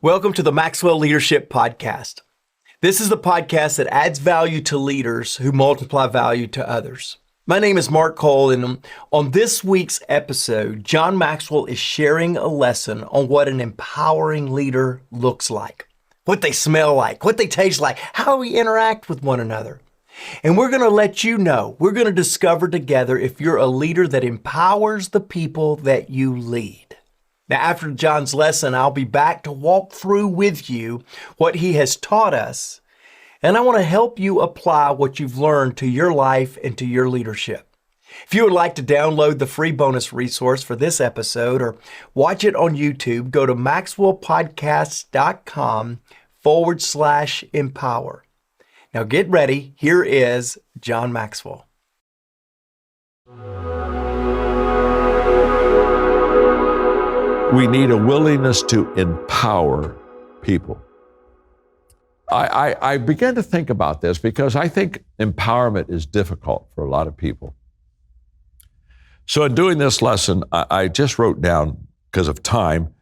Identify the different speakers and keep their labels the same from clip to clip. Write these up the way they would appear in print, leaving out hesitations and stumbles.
Speaker 1: Welcome to the Maxwell Leadership Podcast. This is the podcast that adds value to leaders who multiply value to others. My name is Mark Cole, and on this week's episode, John Maxwell is sharing a lesson on what an empowering leader looks like, what they smell like, what they taste like, how we interact with one another. And we're going to let you know, we're going to discover together if you're a leader that empowers the people that you lead. Now, after John's lesson, I'll be back to walk through with you what he has taught us, and I want to help you apply what you've learned to your life and to your leadership. If you would like to download the free bonus resource for this episode or watch it on YouTube, go to maxwellpodcast.com/empower. Now get ready. Here is John Maxwell.
Speaker 2: We need a willingness to empower people. I began to think about this because I think empowerment is difficult for a lot of people. So in doing this lesson, I just wrote down, because of time,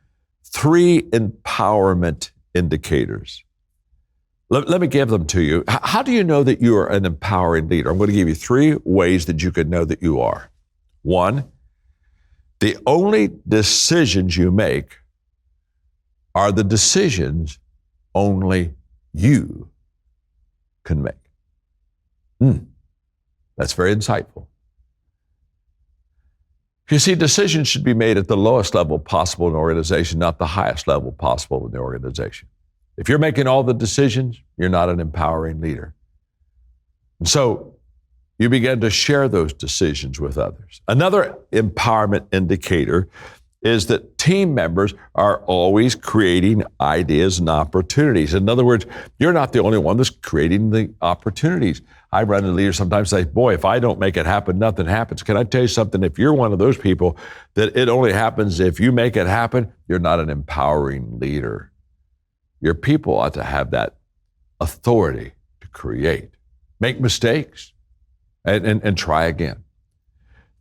Speaker 2: 3 empowerment indicators. Let me give them to you. How do you know that you are an empowering leader? I'm going to give you 3 ways that you could know that you are. 1, the only decisions you make are the decisions only you can make. That's very insightful. You see, decisions should be made at the lowest level possible in an organization, not the highest level possible in the organization. If you're making all the decisions, you're not an empowering leader. And so you begin to share those decisions with others. Another empowerment indicator is that team members are always creating ideas and opportunities. In other words, you're not the only one that's creating the opportunities. I run into leaders sometimes say, boy, if I don't make it happen, nothing happens. Can I tell you something? If you're one of those people that it only happens if you make it happen, you're not an empowering leader. Your people ought to have that authority to create, make mistakes, and try again.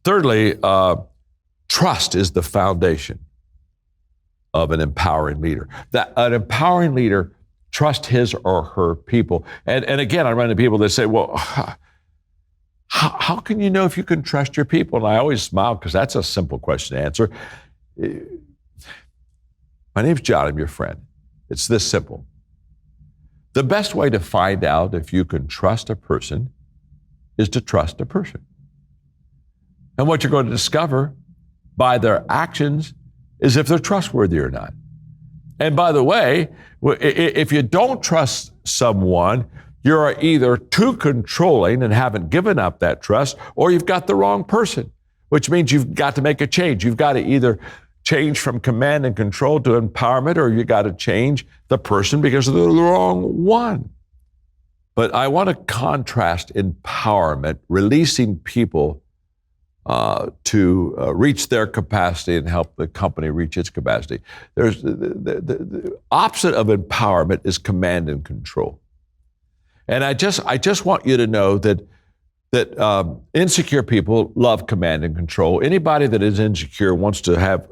Speaker 2: Thirdly, trust is the foundation of an empowering leader. That an empowering leader trusts his or her people. And again, I run into people that say, well, how can you know if you can trust your people? And I always smile because that's a simple question to answer. My name's John, I'm your friend. It's this simple. The best way to find out if you can trust a person is to trust a person. And what you're going to discover by their actions is if they're trustworthy or not. And by the way, if you don't trust someone, you're either too controlling and haven't given up that trust, or you've got the wrong person, which means you've got to make a change. You've got to either change from command and control to empowerment, or you got to change the person because they're the wrong one. But I want to contrast empowerment, releasing people to reach their capacity and help the company reach its capacity. There's the opposite of empowerment is command and control. And I just want you to know that insecure people love command and control. Anybody that is insecure wants to have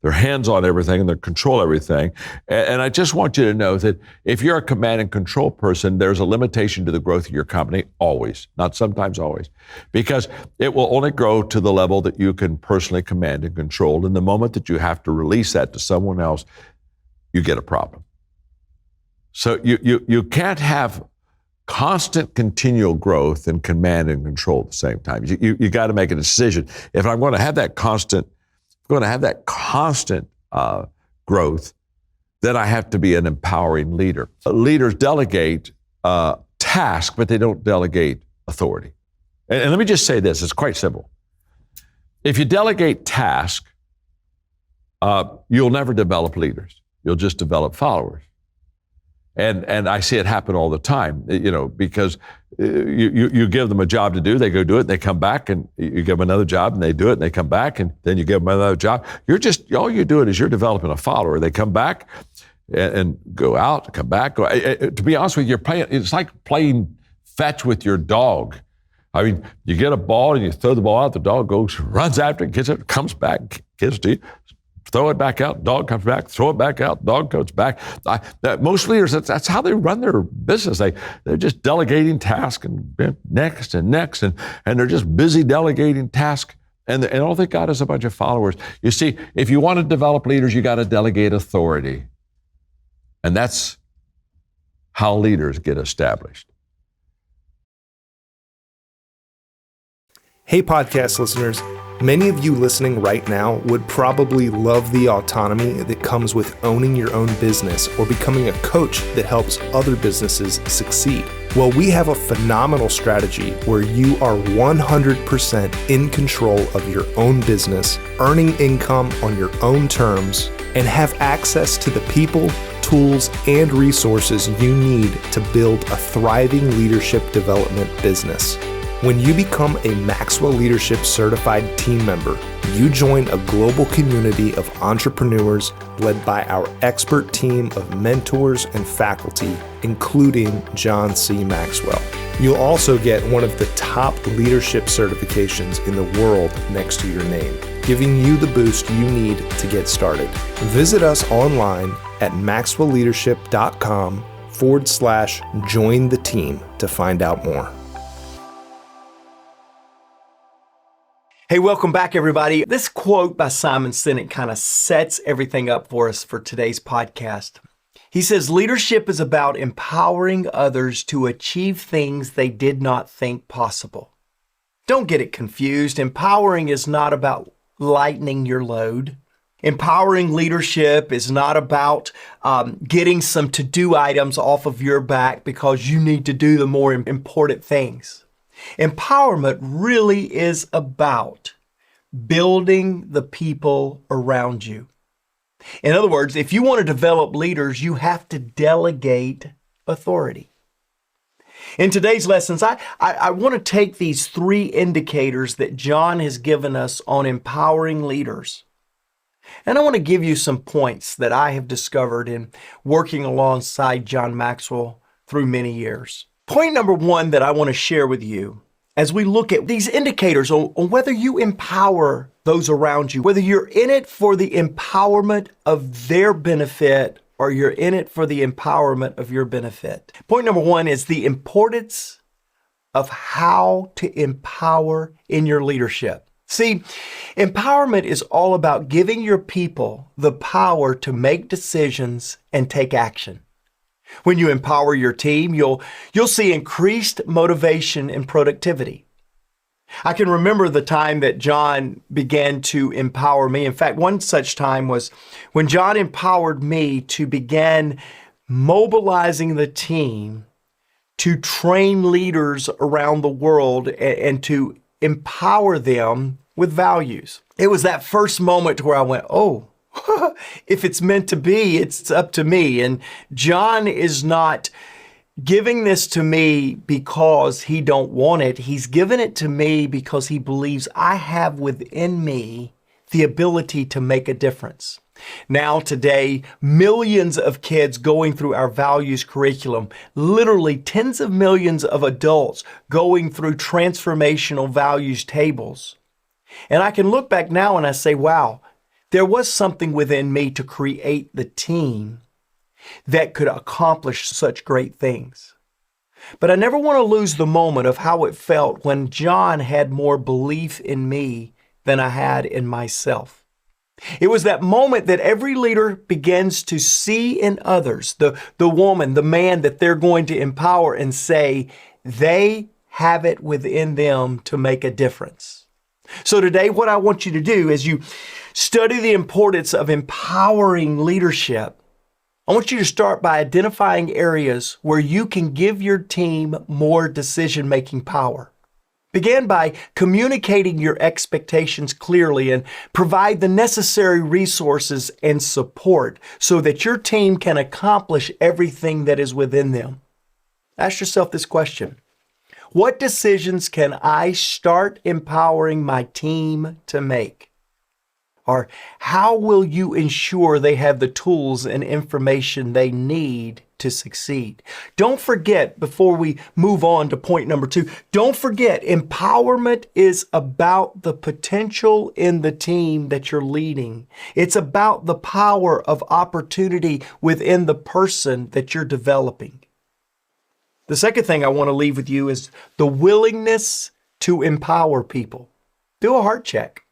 Speaker 2: their hands on everything and they control everything. And I just want you to know that if you're a command and control person, there's a limitation to the growth of your company, always, not sometimes, always, because it will only grow to the level that you can personally command and control. And the moment that you have to release that to someone else, you get a problem. So you can't have constant continual growth and command and control at the same time. You got to make a decision. If I'm going to have that constant growth, then I have to be an empowering leader. Leaders delegate tasks, but they don't delegate authority. And let me just say this, it's quite simple. If you delegate tasks, you'll never develop leaders. You'll just develop followers. And I see it happen all the time, because you give them a job to do, they go do it, and they come back, and you give them another job, and they do it, and they come back, and then you give them another job. All you're doing is you're developing a follower. They come back and go out, come back. To be honest with you, it's like playing fetch with your dog. I mean, you get a ball and you throw the ball out, the dog goes, runs after it, gets it, comes back, gives it to you. throw it back out, dog comes back, throw it back out, dog comes back. Most leaders, that's how they run their business. They're just delegating tasks and next, and they're just busy delegating tasks. And I don't think God has a bunch of followers. You see, if you want to develop leaders, you got to delegate authority. And that's how leaders get established.
Speaker 3: Hey, podcast listeners. Many of you listening right now would probably love the autonomy that comes with owning your own business or becoming a coach that helps other businesses succeed. Well, we have a phenomenal strategy where you are 100% in control of your own business, earning income on your own terms, and have access to the people, tools, and resources you need to build a thriving leadership development business. When you become a Maxwell Leadership Certified team member, you join a global community of entrepreneurs led by our expert team of mentors and faculty, including John C. Maxwell. You'll also get one of the top leadership certifications in the world next to your name, giving you the boost you need to get started. Visit us online at maxwellleadership.com/join the team to find out more.
Speaker 1: Hey, welcome back, everybody. This quote by Simon Sinek kind of sets everything up for us for today's podcast. He says, leadership is about empowering others to achieve things they did not think possible. Don't get it confused. Empowering is not about lightening your load. Empowering leadership is not about getting some to-do items off of your back because you need to do the more important things. Empowerment really is about building the people around you. In other words, if you want to develop leaders, you have to delegate authority. In today's lessons, I want to take these 3 indicators that John has given us on empowering leaders. And I want to give you some points that I have discovered in working alongside John Maxwell through many years. Point number 1 that I want to share with you as we look at these indicators on whether you empower those around you, whether you're in it for the empowerment of their benefit or you're in it for the empowerment of your benefit. Point number 1 is the importance of how to empower in your leadership. See, empowerment is all about giving your people the power to make decisions and take action. When you empower your team, you'll see increased motivation and productivity. I can remember the time that John began to empower me. In fact, one such time was when John empowered me to begin mobilizing the team to train leaders around the world and to empower them with values. It was that first moment where I went, oh, if it's meant to be, it's up to me. And John is not giving this to me because he don't want it. He's given it to me because he believes I have within me the ability to make a difference. Now today, millions of kids going through our values curriculum, literally tens of millions of adults going through transformational values tables. And I can look back now and I say, wow, there was something within me to create the team that could accomplish such great things. But I never want to lose the moment of how it felt when John had more belief in me than I had in myself. It was that moment that every leader begins to see in others, the woman, the man that they're going to empower and say, they have it within them to make a difference. So today, what I want you to do is you study the importance of empowering leadership. I want you to start by identifying areas where you can give your team more decision-making power. Begin by communicating your expectations clearly and provide the necessary resources and support so that your team can accomplish everything that is within them. Ask yourself this question. What decisions can I start empowering my team to make? Or how will you ensure they have the tools and information they need to succeed. Don't forget, before we move on to point number 2, don't forget, empowerment is about the potential in the team that you're leading. It's about the power of opportunity within the person that you're developing. The second thing I want to leave with you is the willingness to empower people. Do a heart check.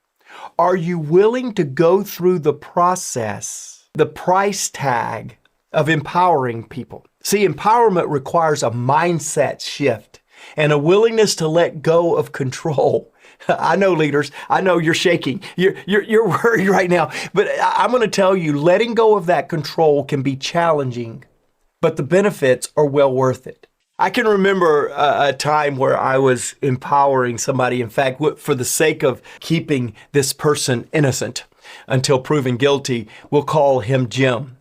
Speaker 1: Are you willing to go through the process, the price tag of empowering people? See, empowerment requires a mindset shift and a willingness to let go of control. I know, leaders, I know you're shaking. You're worried right now, but I'm going to tell you, letting go of that control can be challenging, but the benefits are well worth it. I can remember a time where I was empowering somebody. In fact, for the sake of keeping this person innocent until proven guilty, we'll call him Jim.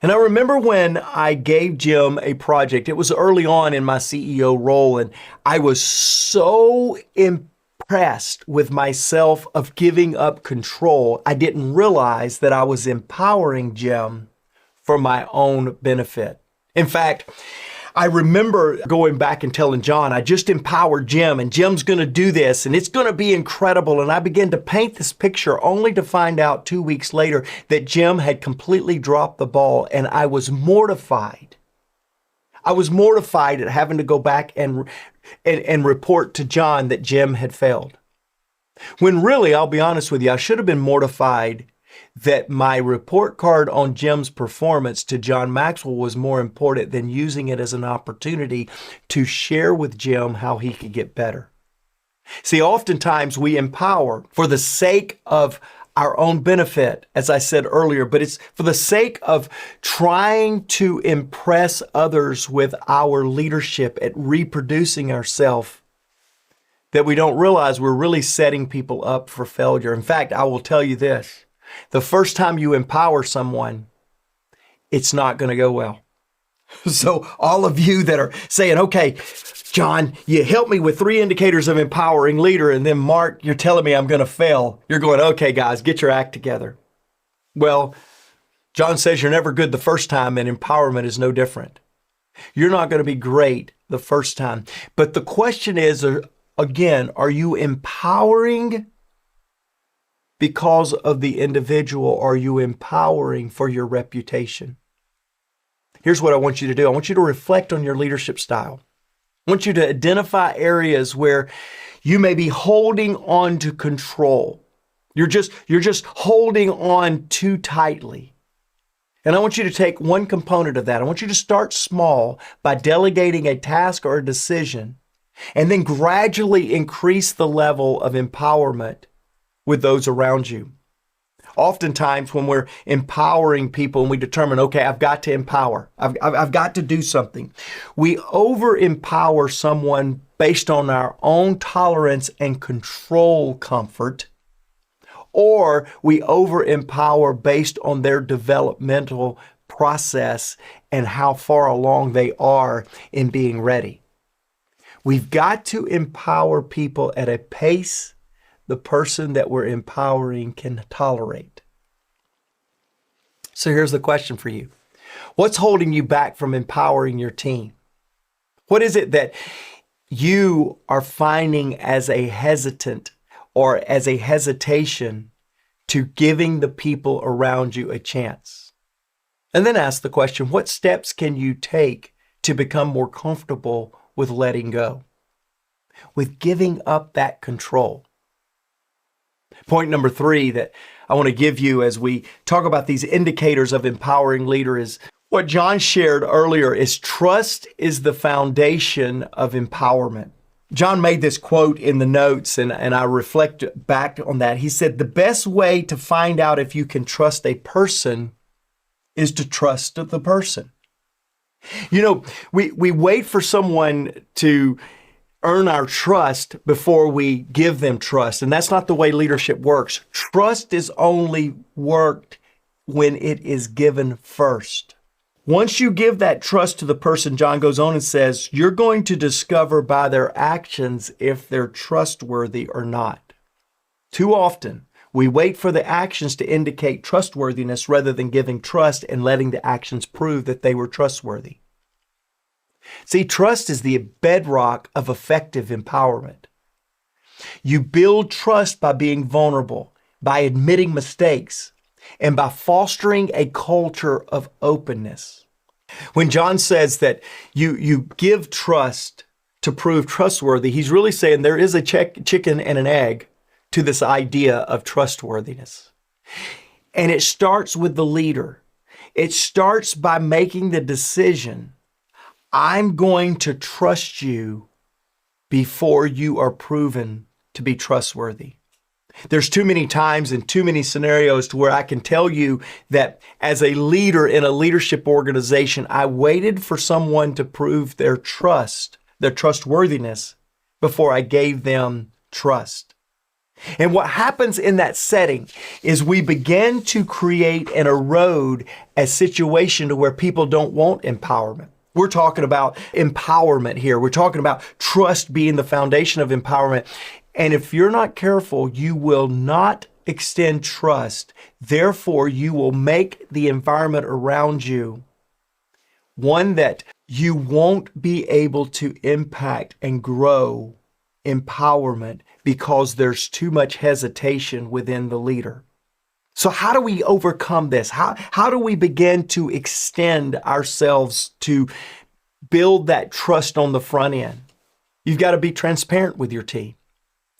Speaker 1: And I remember when I gave Jim a project, it was early on in my CEO role, and I was so impressed with myself of giving up control, I didn't realize that I was empowering Jim for my own benefit. In fact, I remember going back and telling John, I just empowered Jim and Jim's going to do this and it's going to be incredible. And I began to paint this picture only to find out 2 weeks later that Jim had completely dropped the ball, and I was mortified. I was mortified at having to go back and report to John that Jim had failed. When really, I'll be honest with you, I should have been mortified that my report card on Jim's performance to John Maxwell was more important than using it as an opportunity to share with Jim how he could get better. See, oftentimes we empower for the sake of our own benefit, as I said earlier, but it's for the sake of trying to impress others with our leadership at reproducing ourselves, that we don't realize we're really setting people up for failure. In fact, I will tell you this. The first time you empower someone, it's not going to go well. So all of you that are saying, okay, John, you helped me with 3 indicators of empowering leader, and then Mark, you're telling me I'm going to fail. You're going, okay, guys, get your act together. Well, John says you're never good the first time, and empowerment is no different. You're not going to be great the first time. But the question is, again, are you empowering because of the individual, or are you empowering for your reputation? Here's what I want you to do. I want you to reflect on your leadership style. I want you to identify areas where you may be holding on to control. You're just holding on too tightly. And I want you to take one component of that. I want you to start small by delegating a task or a decision, and then gradually increase the level of empowerment with those around you. Oftentimes when we're empowering people and we determine, okay, I've got to empower, I've got to do something, we over-empower someone based on our own tolerance and control comfort, or we over-empower based on their developmental process and how far along they are in being ready. We've got to empower people at a pace the person that we're empowering can tolerate. So here's the question for you. What's holding you back from empowering your team? What is it that you are finding as a hesitant or as a hesitation to giving the people around you a chance? And then ask the question, what steps can you take to become more comfortable with letting go, with giving up that control? Point number 3 that I want to give you as we talk about these indicators of empowering leader is what John shared earlier, is trust is the foundation of empowerment. John made this quote in the notes, and I reflect back on that. He said, the best way to find out if you can trust a person is to trust the person. You know, we wait for someone to earn our trust before we give them trust. And that's not the way leadership works. Trust is only worked when it is given first. Once you give that trust to the person, John goes on and says, you're going to discover by their actions if they're trustworthy or not. Too often, We wait for the actions to indicate trustworthiness rather than giving trust and letting the actions prove that they were trustworthy. See, trust is the bedrock of effective empowerment. You build trust by being vulnerable, by admitting mistakes, and by fostering a culture of openness. When John says that you give trust to prove trustworthy, he's really saying there is a chicken and an egg to this idea of trustworthiness. And it starts with the leader. It starts by making the decision, I'm going to trust you before you are proven to be trustworthy. There's too many times and too many scenarios to where I can tell you that as a leader in a leadership organization, I waited for someone to prove their trustworthiness before I gave them trust. And what happens in that setting is we begin to create and erode a situation to where people don't want empowerment. We're talking about empowerment here. We're talking about trust being the foundation of empowerment. And if you're not careful, you will not extend trust. Therefore, you will make the environment around you one that you won't be able to impact and grow empowerment because there's too much hesitation within the leader. So how do we overcome this? How do we begin to extend ourselves to build that trust on the front end? You've got to be transparent with your team.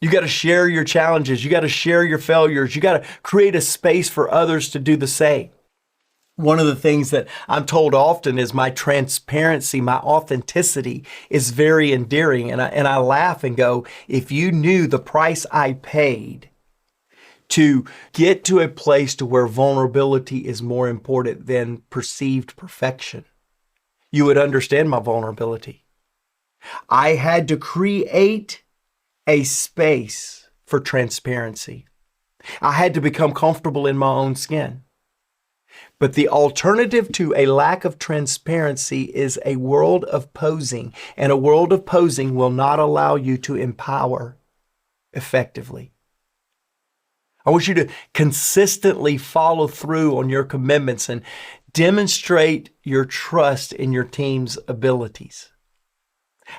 Speaker 1: You got to share your challenges. You got to share your failures. You got to create a space for others to do the same. One of the things that I'm told often is my transparency, my authenticity is very endearing. And I laugh and go, if you knew the price I paid to get to a place to where vulnerability is more important than perceived perfection, you would understand my vulnerability. I had to create a space for transparency. I had to become comfortable in my own skin. But the alternative to a lack of transparency is a world of posing, and a world of posing will not allow you to empower effectively. I want you to consistently follow through on your commitments and demonstrate your trust in your team's abilities.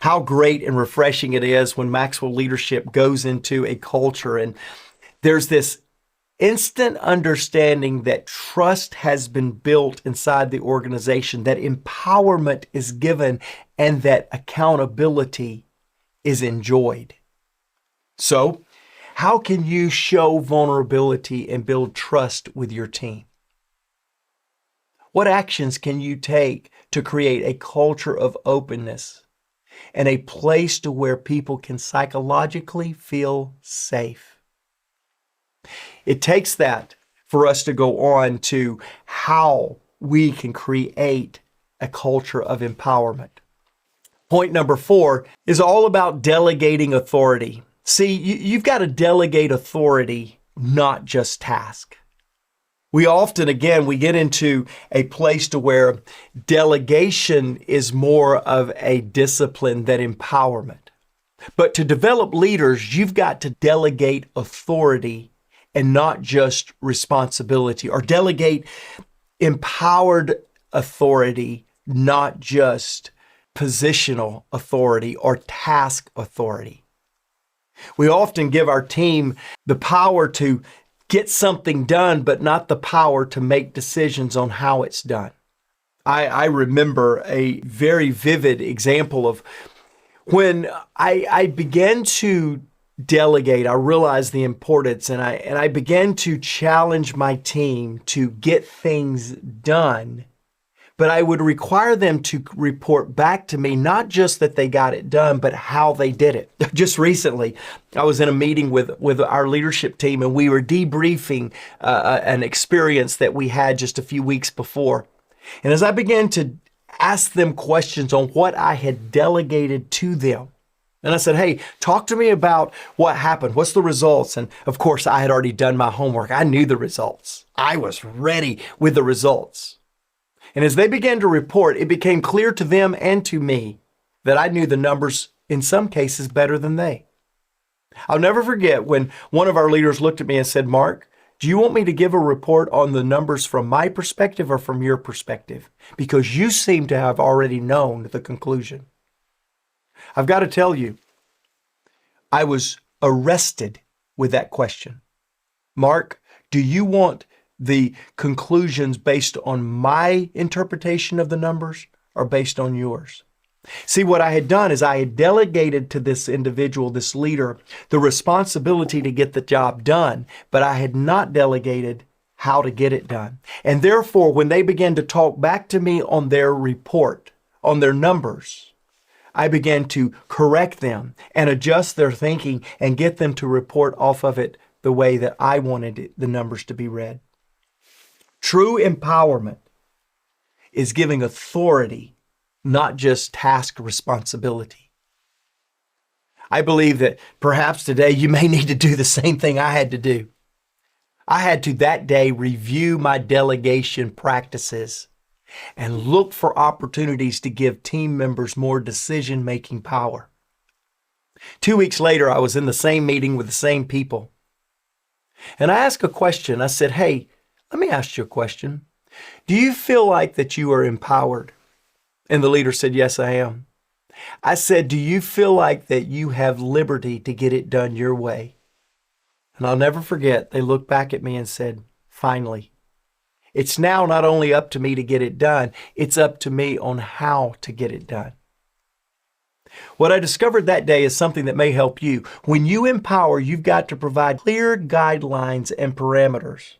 Speaker 1: How great and refreshing it is when Maxwell leadership goes into a culture and there's this instant understanding that trust has been built inside the organization, that empowerment is given, and that accountability is enjoyed. So, how can you show vulnerability and build trust with your team? What actions can you take to create a culture of openness and a place to where people can psychologically feel safe? It takes that for us to go on to how we can create a culture of empowerment. Point number 4 is all about delegating authority. See, you've got to delegate authority, not just task. We often, again, we get into a place to where delegation is more of a discipline than empowerment. But to develop leaders, you've got to delegate authority and not just responsibility, or delegate empowered authority, not just positional authority or task authority. We often give our team the power to get something done, but not the power to make decisions on how it's done. I remember a very vivid example of when I began to delegate. I realized the importance, and I began to challenge my team to get things done. But I would require them to report back to me, not just that they got it done, but how they did it. Just recently, I was in a meeting with our leadership team, and we were debriefing an experience that we had just a few weeks before. And as I began to ask them questions on what I had delegated to them, and I said, hey, talk to me about what happened. What's the results? And of course, I had already done my homework. I knew the results. I was ready with the results. And as they began to report, it became clear to them and to me that I knew the numbers in some cases better than they. I'll never forget when one of our leaders looked at me and said, Mark, Do you want me to give a report on the numbers from my perspective or from your perspective? Because you seem to have already known the conclusion. I've got to tell you, I was arrested with that question. Mark, do you want the conclusions based on my interpretation of the numbers or based on yours? See, what I had done is I had delegated to this individual, this leader, the responsibility to get the job done, but I had not delegated how to get it done. And therefore, when they began to talk back to me on their report, on their numbers, I began to correct them and adjust their thinking and get them to report off of it the way that I wanted the numbers to be read. True empowerment is giving authority, not just task responsibility. I believe that perhaps today you may need to do the same thing I had to do. I had to that day review my delegation practices and look for opportunities to give team members more decision-making power. 2 weeks later, I was in the same meeting with the same people. And I asked a question. I said, hey, let me ask you a question. Do you feel like that you are empowered? And the leader said, yes, I am. I said, do you feel like that you have liberty to get it done your way? And I'll never forget, they looked back at me and said, finally. It's now not only up to me to get it done, it's up to me on how to get it done. What I discovered that day is something that may help you. When you empower, you've got to provide clear guidelines and parameters.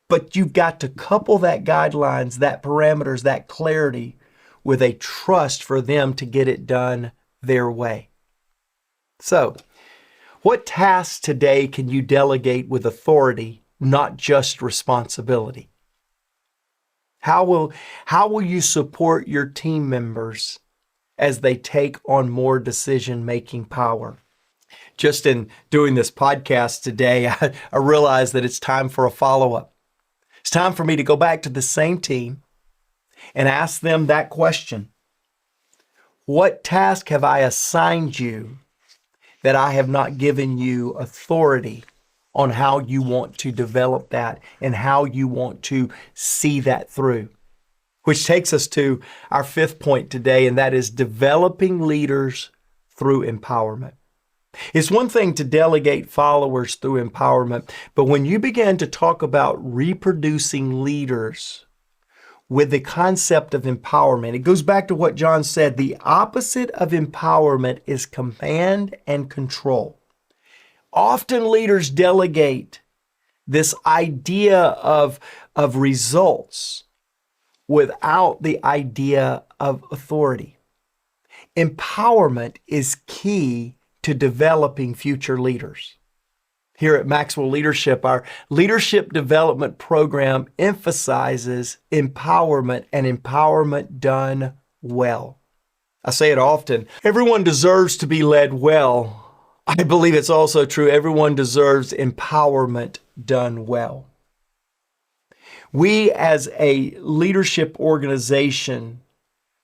Speaker 1: But you've got to couple that guidelines, that parameters, that clarity with a trust for them to get it done their way. So, what tasks today can you delegate with authority, not just responsibility? How will you support your team members as they take on more decision-making power? Just in doing this podcast today, I realized that it's time for a follow-up. It's time for me to go back to the same team and ask them that question. What task have I assigned you that I have not given you authority on how you want to develop that and how you want to see that through? Which takes us to our fifth point today, and that is developing leaders through empowerment. It's one thing to delegate followers through empowerment, but when you begin to talk about reproducing leaders with the concept of empowerment, it goes back to what John said. The opposite of empowerment is command and control. Often leaders delegate this idea of results without the idea of authority. Empowerment is key to developing future leaders. Here at Maxwell Leadership, our leadership development program emphasizes empowerment and empowerment done well. I say it often, everyone deserves to be led well. I believe it's also true, everyone deserves empowerment done well. We as a leadership organization,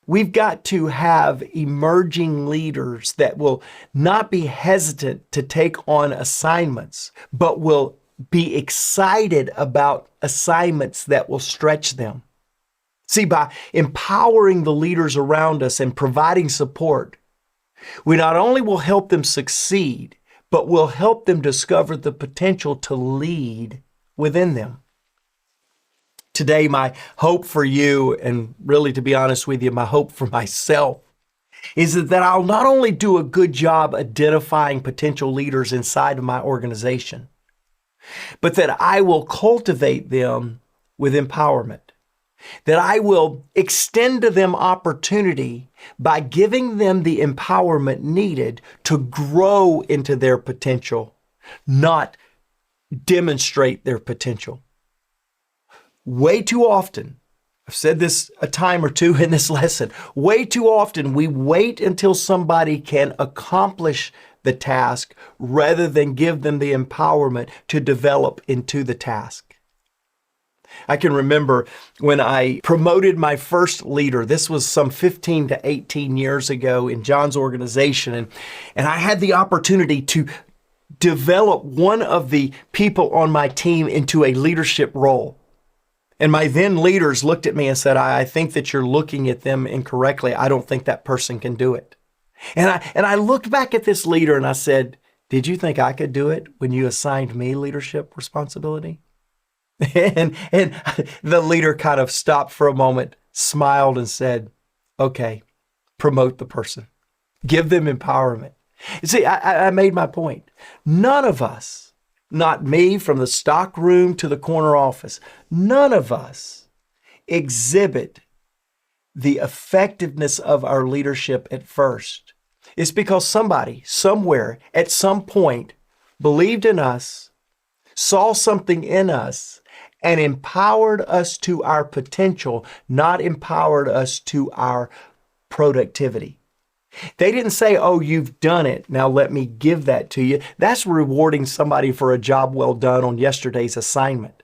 Speaker 1: we've got to have emerging leaders that will not be hesitant to take on assignments, but will be excited about assignments that will stretch them. See, by empowering the leaders around us and providing support, we not only will help them succeed, but will help them discover the potential to lead within them. Today, my hope for you, and really to be honest with you, my hope for myself, is that I'll not only do a good job identifying potential leaders inside of my organization, but that I will cultivate them with empowerment, that I will extend to them opportunity by giving them the empowerment needed to grow into their potential, not demonstrate their potential. Way too often, I've said this a time or two in this lesson, way too often we wait until somebody can accomplish the task rather than give them the empowerment to develop into the task. I can remember when I promoted my first leader. This was some 15 to 18 years ago in John's organization, and I had the opportunity to develop one of the people on my team into a leadership role. And my then leaders looked at me and said, I think that you're looking at them incorrectly. I don't think that person can do it. And I looked back at this leader and I said, did you think I could do it when you assigned me leadership responsibility? And the leader kind of stopped for a moment, smiled and said, okay, promote the person. Give them empowerment. You see, I made my point. None of us, not me from the stock room to the corner office, none of us exhibit the effectiveness of our leadership at first. It's because somebody, somewhere, at some point, believed in us, saw something in us, and empowered us to our potential, not empowered us to our productivity. They didn't say, oh, you've done it, now let me give that to you. That's rewarding somebody for a job well done on yesterday's assignment.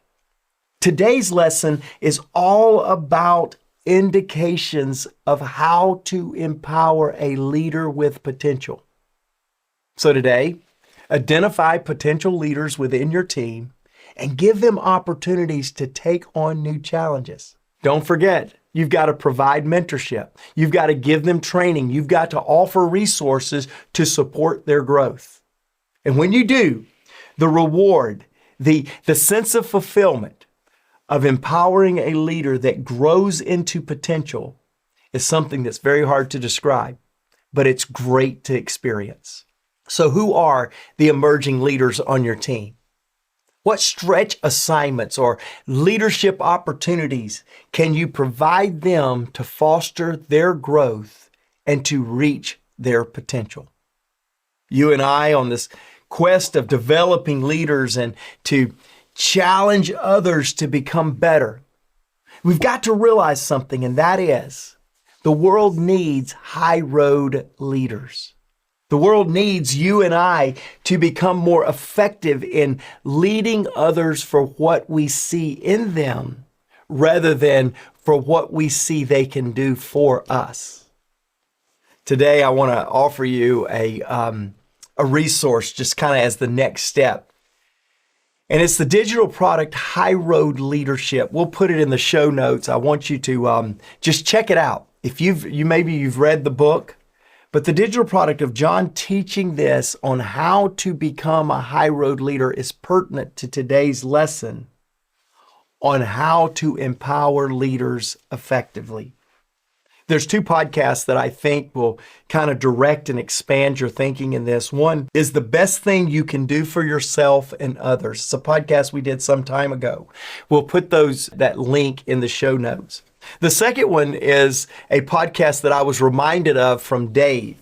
Speaker 1: Today's lesson is all about indications of how to empower a leader with potential. So today, identify potential leaders within your team and give them opportunities to take on new challenges. Don't forget, you've got to provide mentorship. You've got to give them training. You've got to offer resources to support their growth. And when you do, the reward, the sense of fulfillment of empowering a leader that grows into potential is something that's very hard to describe, but it's great to experience. So who are the emerging leaders on your team? What stretch assignments or leadership opportunities can you provide them to foster their growth and to reach their potential? You and I, on this quest of developing leaders and to challenge others to become better, we've got to realize something, and that is the world needs high road leaders. The world needs you and I to become more effective in leading others for what we see in them rather than for what we see they can do for us. Today, I want to offer you a resource just kind of as the next step. And it's the digital product High Road Leadership. We'll put it in the show notes. I want you to just check it out. If maybe you've read the book, but the digital product of John teaching this on how to become a high road leader is pertinent to today's lesson on how to empower leaders effectively. There's two podcasts that I think will kind of direct and expand your thinking in this. One is The Best Thing You Can Do for Yourself and Others. It's a podcast we did some time ago. We'll put that link in the show notes. The second one is a podcast that I was reminded of from Dave.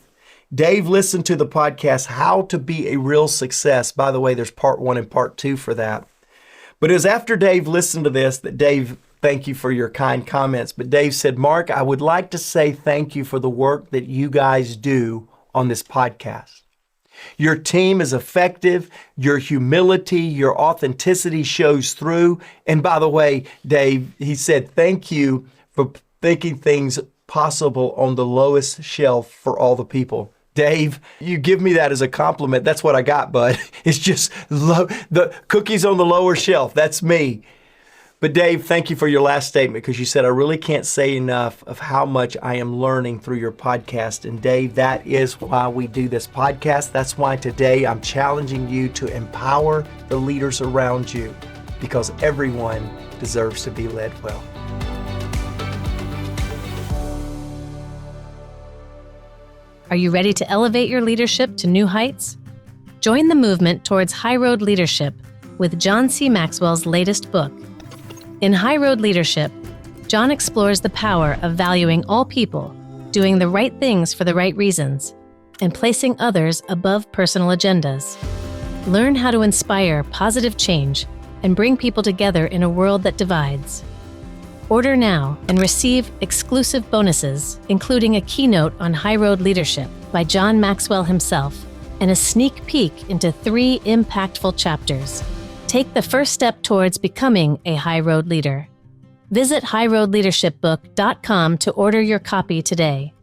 Speaker 1: Dave listened to the podcast, How to Be a Real Success. By the way, there's part 1 and part 2 for that. But it was after Dave listened to this that Dave, thank you for your kind comments. But Dave said, Mark, I would like to say thank you for the work that you guys do on this podcast. Your team is effective. Your humility, your authenticity shows through. And by the way, Dave, he said, thank you for thinking things possible on the lowest shelf for all the people. Dave, you give me that as a compliment. That's what I got, bud. It's just the cookies on the lower shelf. That's me. But Dave, thank you for your last statement, because you said, I really can't say enough of how much I am learning through your podcast. And Dave, that is why we do this podcast. That's why today I'm challenging you to empower the leaders around you, because everyone deserves to be led well.
Speaker 4: Are you ready to elevate your leadership to new heights? Join the movement towards High Road Leadership with John C. Maxwell's latest book. In High Road Leadership, John explores the power of valuing all people, doing the right things for the right reasons, and placing others above personal agendas. Learn how to inspire positive change and bring people together in a world that divides. Order now and receive exclusive bonuses, including a keynote on High Road Leadership by John Maxwell himself, and a sneak peek into 3 impactful chapters. Take the first step towards becoming a high road leader. Visit highroadleadershipbook.com to order your copy today.